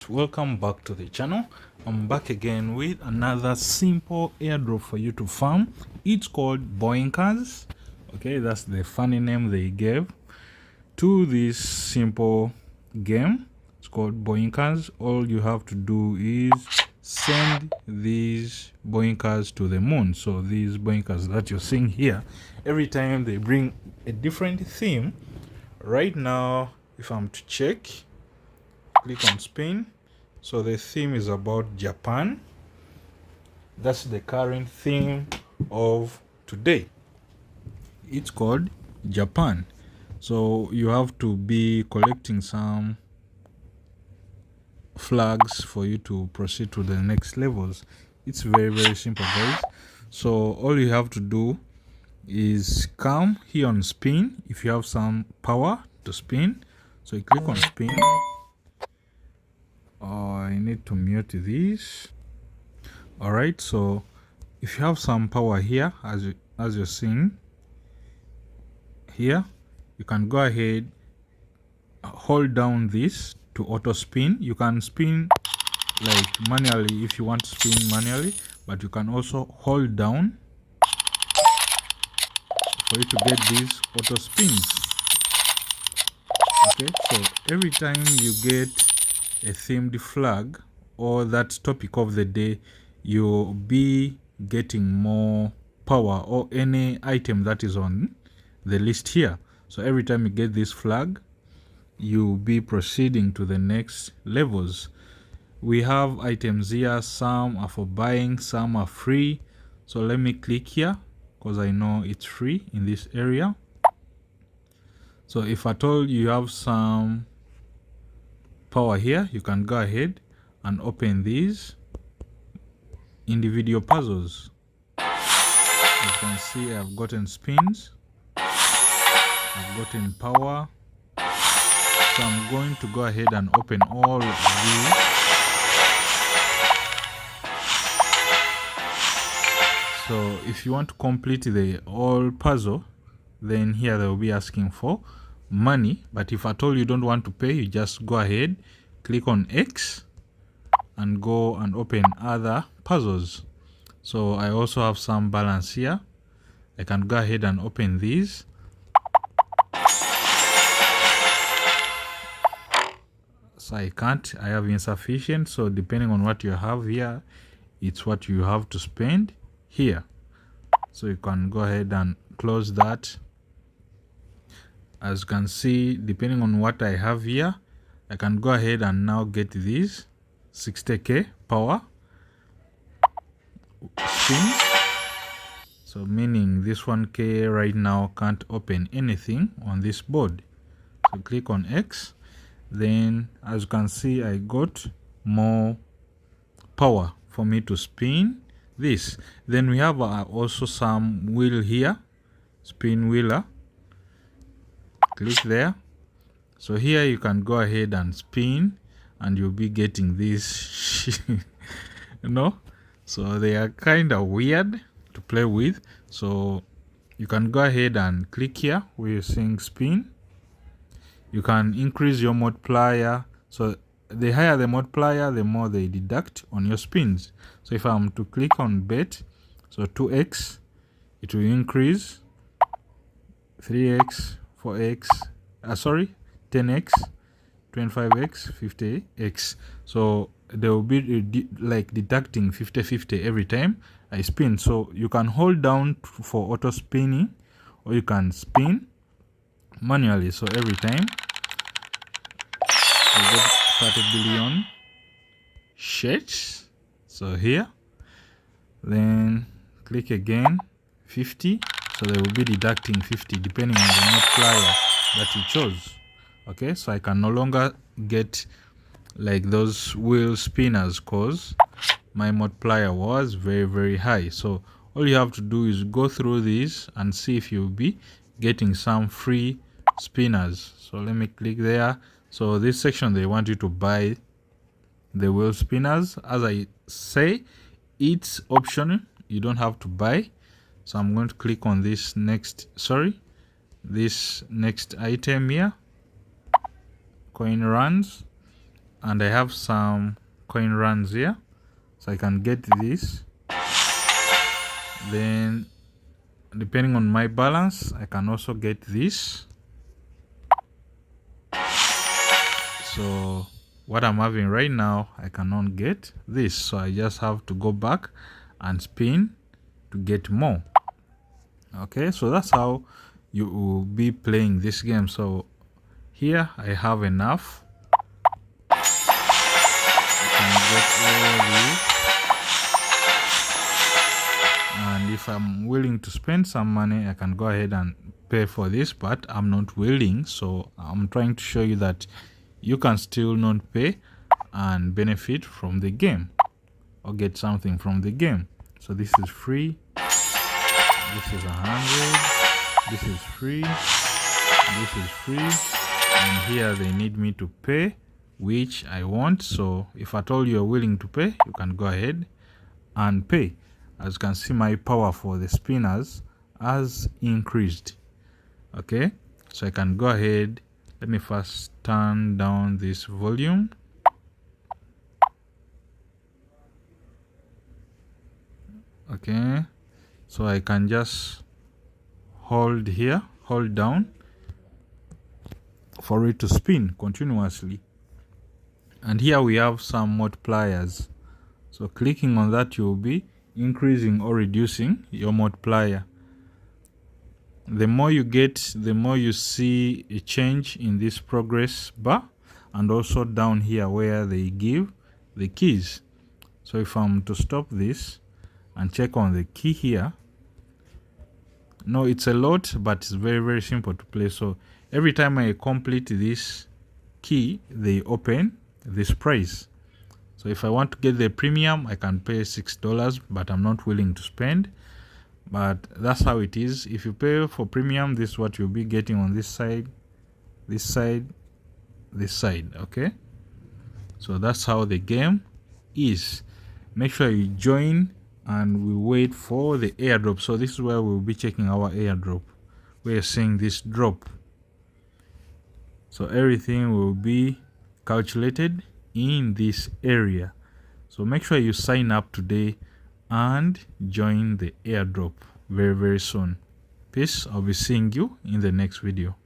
guys, welcome back to the channel. I'm back again with another simple airdrop for you to farm. It's called Boinkers. Okay, that's the funny name they gave to this simple game. It's called Boinkers. All you have to do is send these Boinkers to the moon. So these Boinkers that you're seeing here, every time they bring a different theme. Right now, if I'm to check, click on spin. So the theme is about Japan. That's the current theme of today. It's called Japan. So you have to be collecting some flags for you to proceed to the next levels. It's very simple, guys. So all you have to do is come here on spin if you have some power to spin. So you click on spin. I need to mute this. All right, so if you have some power here, as you're seeing here, you can go ahead, hold down this to auto spin. You can spin like manually if you want to spin manually, but you can also hold down for you to get these auto spins. Okay, so every time you get a themed flag or that topic of the day, you'll be getting more power or any item that is on the list here. So every time you get this flag, you'll be proceeding to the next levels. We have items here. Some are for buying, some are free. So let me click here because I know it's free in this area. So if at all you have some power here, you can go ahead and open these individual puzzles. As you can see, I've gotten spins, I've gotten power. So I'm going to go ahead and open all of these. So if you want to complete the all puzzle, then here they will be asking for money. But if at all you don't want to pay, you just go ahead, click on X and go and open other puzzles. So I also have some balance here. I can go ahead and open these. So I can't, I have insufficient. So depending on what you have here, it's what you have to spend here. So you can go ahead and close that. As you can see, depending on what I have here, I can go ahead and now get these 60k power spins. So meaning this 1k right now can't open anything on this board. So click on X. Then as you can see, I got more power for me to spin this. Then we have also some wheel here, spin wheeler. Click there. So here you can go ahead and spin and you'll be getting this so they are kind of weird to play with. So you can go ahead and click here where you're seeing spin. You can increase your multiplier. So the higher the multiplier, the more they deduct on your spins. So if I'm to click on bet, so 2x, it will increase 3x, 4x, 10x, 25x, 50x. So they will be like deducting 50-50 every time I spin. So you can hold down for auto spinning, or you can spin manually. So every time I get 30 billion shirts. So here, then click again, 50. So they will be deducting 50 depending on the multiplier that you chose. Okay, so I can no longer get like those wheel spinners because my multiplier was very high. So all you have to do is go through these and see if you'll be getting some free spinners. So let me click there. So this section, they want you to buy the wheel spinners. As I say, it's optional, you don't have to buy. So I'm going to click on this next item here, coin runs. and I have some coin runs here, so I can get this. Then depending on my balance, I can also get this. So what I'm having right now, I cannot get this, so I just have to go back and spin to get more. Okay, so that's how you will be playing this game. So here I have enough. I can get all these, and if I'm willing to spend some money, I can go ahead and pay for this, but I'm not willing, so I'm trying to show you that you can still not pay and benefit from the game or get something from the game. So this is free, this is 100, this is free, this is free, and here they need me to pay, which I want. So if at all you're willing to pay, you can go ahead and pay. As you can see, my power for the spinners has increased. Okay, so I can go ahead. Let me first turn down this volume. Okay, so I can just hold here, hold down for it to spin continuously. And here we have some multipliers. So clicking on that, you'll be increasing or reducing your multiplier. The more you get, the more you see a change in this progress bar, and also down here where they give the keys. So if I'm to stop this and check on the key here, no, it's a lot, but it's very simple to play. So every time I complete this key, they open this price. So if I want to get the premium, I can pay $6, but I'm not willing to spend. But that's how it is. If you pay for premium, this is what you'll be getting on this side, this side, this side. Okay, so that's how the game is. Make sure you join, and we wait for the airdrop. So this is where we'll be checking our airdrop. We're seeing this drop, so everything will be calculated in this area. So make sure you sign up today and join the airdrop very soon. Peace. I'll be seeing you in the next video.